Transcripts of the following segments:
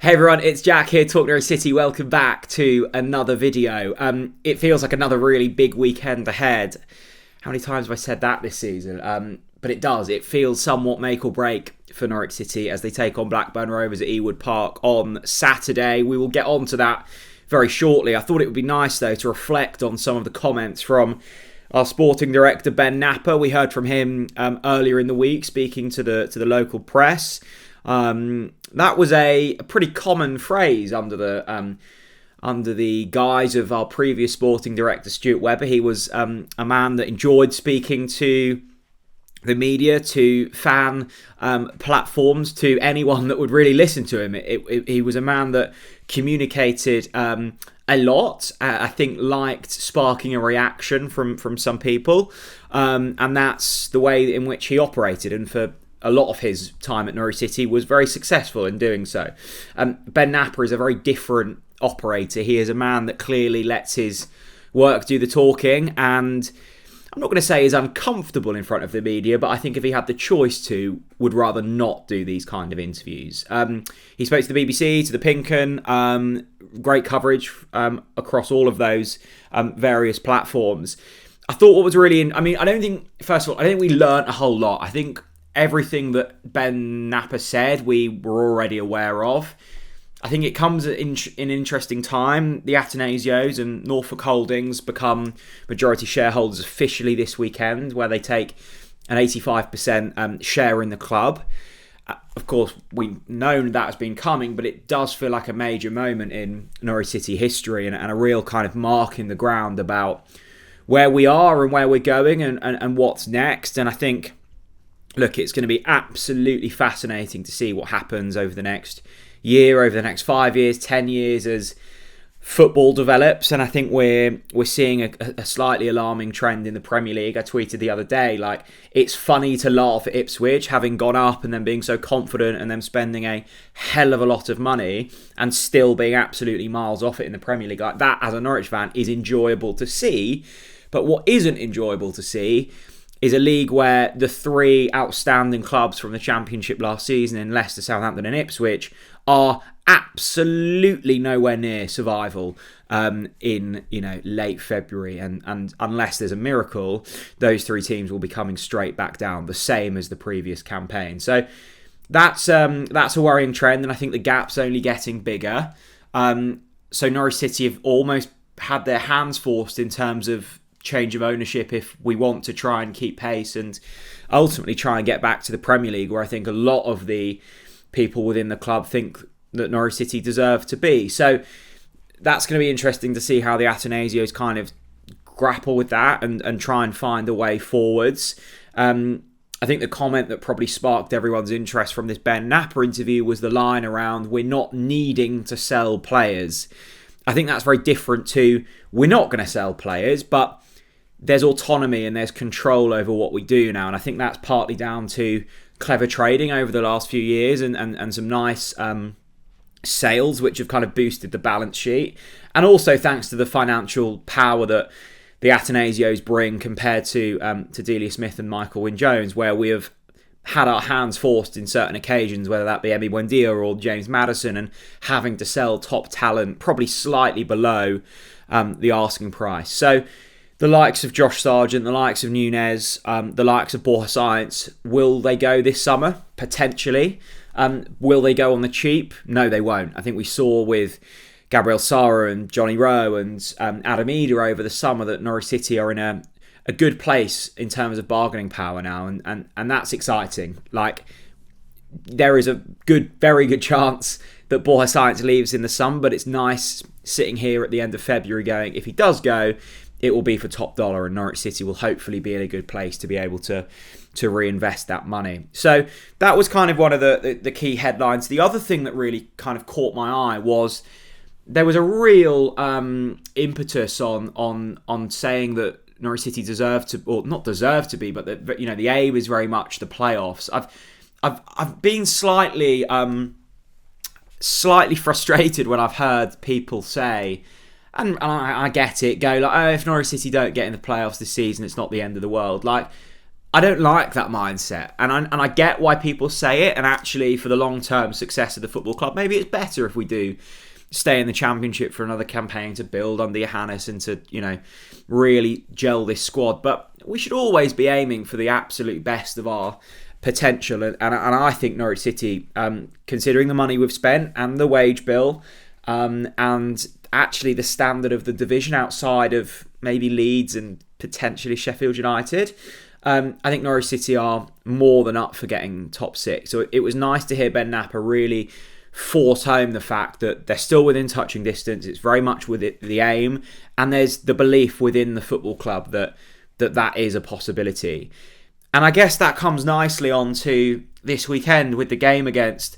Hey everyone, it's Jack here, TalkNorwichCity. Welcome back to another video. It feels like another really big weekend ahead. How many times have I said that this season? But it does. It feels somewhat make or break for Norwich City as they take on Blackburn Rovers at Ewood Park on Saturday. We will get on to that very shortly. I thought it would be nice though to reflect on some of the comments from our sporting director Ben Knapper. We heard from him earlier in the week speaking to the local press. That was a pretty common phrase under the guise of our previous sporting director, Stuart Webber. He was a man that enjoyed speaking to the media, to fan platforms, to anyone that would really listen to him. He was a man that communicated a lot. I think liked sparking a reaction from some people, and that's the way in which he operated. And for a lot of his time at Norwich City was very successful in doing so. Ben Knapper is a very different operator. He is a man that clearly lets his work do the talking, and I'm not going to say is uncomfortable in front of the media, but I think if he had the choice to, would rather not do these kind of interviews. He spoke to the BBC, to the Pink 'Un, great coverage across all of those various platforms. I thought what was really, I don't think we learnt a whole lot. I think everything that Ben Knapper said, we were already aware of. I think it comes in an interesting time. The Atanasios and Norfolk Holdings become majority shareholders officially this weekend, where they take an 85% share in the club. Of course, we've known that has been coming, but it does feel like a major moment in Norwich City history and a real kind of mark in the ground about where we are and where we're going and what's next. And I think, look, it's going to be absolutely fascinating to see what happens over the next year, over the next 5 years, 10 years as football develops. And I think we're seeing a slightly alarming trend in the Premier League. I tweeted the other day, like, it's funny to laugh at Ipswich having gone up and then being so confident and then spending a hell of a lot of money and still being absolutely miles off it in the Premier League. Like, that, as a Norwich fan, is enjoyable to see. But what isn't enjoyable to see is a league where the three outstanding clubs from the Championship last season in Leicester, Southampton and Ipswich are absolutely nowhere near survival in late February. And unless there's a miracle, those three teams will be coming straight back down, the same as the previous campaign. So that's a worrying trend, and I think the gap's only getting bigger. So Norwich City have almost had their hands forced in terms of change of ownership if we want to try and keep pace and ultimately try and get back to the Premier League, where I think a lot of the people within the club think that Norwich City deserve to be. So that's going to be interesting to see how the Atanasios kind of grapple with that and try and find a way forwards. I think the comment that probably sparked everyone's interest from this Ben Knapper interview was the line around, we're not needing to sell players. I think that's very different to, we're not going to sell players, but there's autonomy and there's control over what we do now. And I think that's partly down to clever trading over the last few years and some nice sales, which have kind of boosted the balance sheet. And also thanks to the financial power that the Atanasios bring compared to Delia Smith and Michael Wynne-Jones, where we have had our hands forced in certain occasions, whether that be Emi Buendia or James Maddison, and having to sell top talent probably slightly below the asking price. So the likes of Josh Sargent, the likes of Nunez, the likes of Borja Science, will they go this summer? Potentially. Will they go on the cheap? No, they won't. I think we saw with Gabriel Sara and Johnny Rowe and Adam Eder over the summer that Norwich City are in a good place in terms of bargaining power now, and that's exciting. Like, there is a very good chance that Borja Science leaves in the summer, but it's nice sitting here at the end of February going, if he does go, it will be for top dollar, and Norwich City will hopefully be in a good place to be able to reinvest that money. So that was kind of one of the key headlines. The other thing that really kind of caught my eye was there was a real impetus on saying that Norwich City deserve to, or not deserve to be, but that, the aim is very much the playoffs. I've been slightly frustrated when I've heard people say, and I get it, go like, oh, if Norwich City don't get in the playoffs this season, it's not the end of the world. Like, I don't like that mindset, and I get why people say it. And actually, for the long-term success of the football club, maybe it's better if we do stay in the Championship for another campaign to build under Johannes and to, really gel this squad. But we should always be aiming for the absolute best of our potential. And I think Norwich City, considering the money we've spent and the wage bill, and actually the standard of the division outside of maybe Leeds and potentially Sheffield United, I think Norwich City are more than up for getting top six. So it was nice to hear Ben Knapper really force home the fact that they're still within touching distance. It's very much with it, the aim, and there's the belief within the football club that is a possibility. And I guess that comes nicely on to this weekend with the game against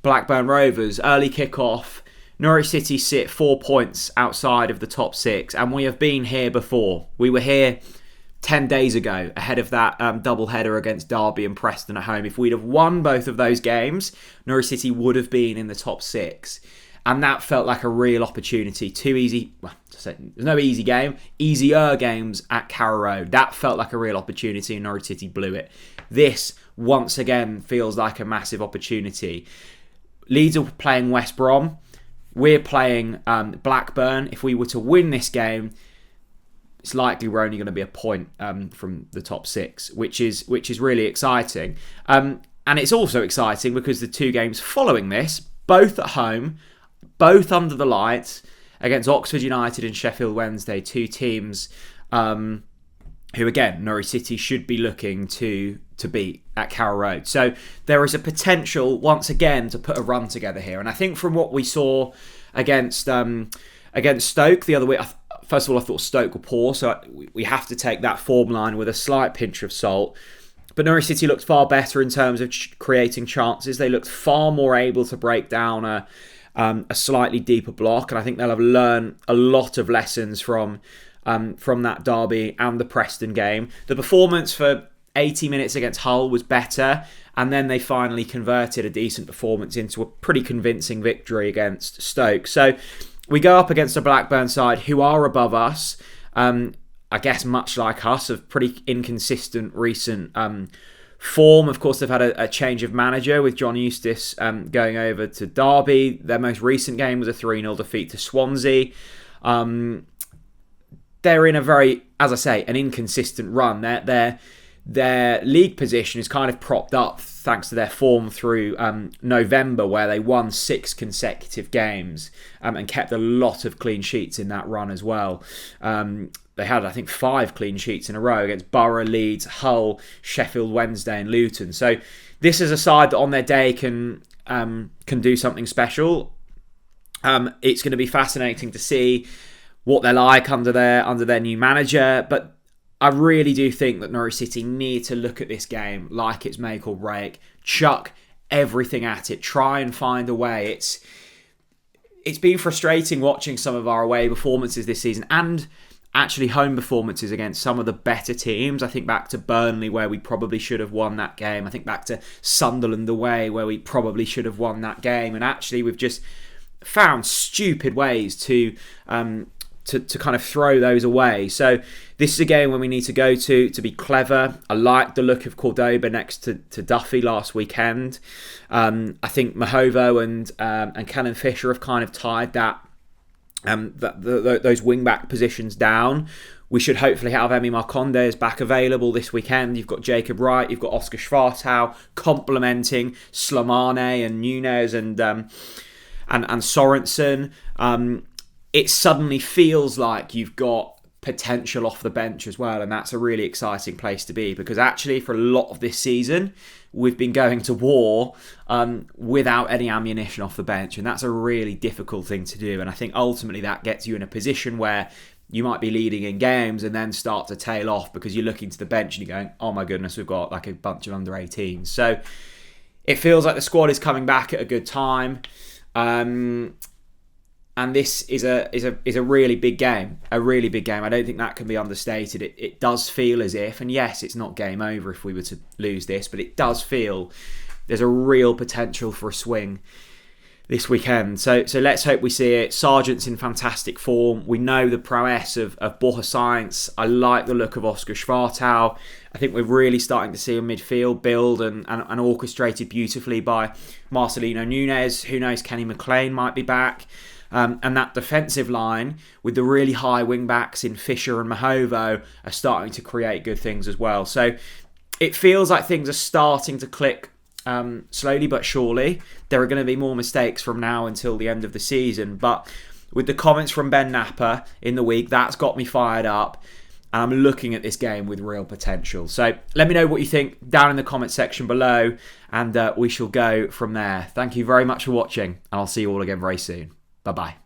Blackburn Rovers. Early kick-off. Norwich City sit 4 points outside of the top six, and we have been here before. We were here 10 days ago, ahead of that double-header against Derby and Preston at home. If we'd have won both of those games, Norwich City would have been in the top six. And that felt like a real opportunity. There's no easy game. Easier games at Carrow Road. That felt like a real opportunity and Norwich City blew it. This, once again, feels like a massive opportunity. Leeds are playing West Brom. We're playing Blackburn. If we were to win this game, it's likely we're only going to be a point from the top six, which is really exciting. And it's also exciting because the two games following this, both at home, both under the lights, against Oxford United and Sheffield Wednesday, two teams who, again, Norwich City should be looking to beat at Carrow Road. So there is a potential, once again, to put a run together here. And I think from what we saw against Stoke the other week, first of all, I thought Stoke were poor, so we have to take that form line with a slight pinch of salt. But Norwich City looked far better in terms of creating chances. They looked far more able to break down a slightly deeper block, and I think they'll have learned a lot of lessons from that Derby and the Preston game. The performance for 80 minutes against Hull was better, and then they finally converted a decent performance into a pretty convincing victory against Stoke. So we go up against a Blackburn side who are above us, I guess much like us, of pretty inconsistent recent form. Of course, they've had a change of manager with John Eustace going over to Derby. Their most recent game was a 3-0 defeat to Swansea. They're in a very, as I say, an inconsistent run. Their league position is kind of propped up thanks to their form through November, where they won 6 consecutive games and kept a lot of clean sheets in that run as well. They had, I think, 5 clean sheets in a row against Borough, Leeds, Hull, Sheffield Wednesday and Luton. So this is a side that on their day can do something special. It's going to be fascinating to see what they're like under their new manager, but I really do think that Norwich City need to look at this game like it's make or break, chuck everything at it, try and find a way. It's been frustrating watching some of our away performances this season and actually home performances against some of the better teams. I think back to Burnley where we probably should have won that game. I think back to Sunderland away where we probably should have won that game. And actually we've just found stupid ways to kind of throw those away. So this is a game when we need to go to be clever. I like the look of Cordoba next to Duffy last weekend. I think Mahovo and Kellen Fisher have kind of tied those wing-back positions down. We should hopefully have Emi Marcondes back available this weekend. You've got Jacob Wright, you've got Oscar Schwartau complementing Slamane and Nunes and Sorensen. It suddenly feels like you've got potential off the bench as well, and that's a really exciting place to be, because actually for a lot of this season we've been going to war without any ammunition off the bench, and that's a really difficult thing to do. And I think ultimately that gets you in a position where you might be leading in games and then start to tail off because you're looking to the bench and you're going, oh my goodness, we've got like a bunch of under 18s. So it feels like the squad is coming back at a good time. And this is a really big game, I don't think that can be understated. It does feel as if, and yes, it's not game over if we were to lose this, but it does feel there's a real potential for a swing. this weekend. So let's hope we see it. Sargent's in fantastic form. We know the prowess of Borja Sainz. I like the look of Oscar Schwartau. I think we're really starting to see a midfield build and orchestrated beautifully by Marcelino Nunes. Who knows, Kenny McLean might be back. And that defensive line with the really high wing backs in Fisher and Mahovo are starting to create good things as well. So it feels like things are starting to click slowly but surely. There are going to be more mistakes from now until the end of the season, but with the comments from Ben Knapper in the week, that's got me fired up, and I'm looking at this game with real potential. So let me know what you think down in the comment section below, and we shall go from there. Thank you very much for watching, and I'll see you all again very soon. Bye bye.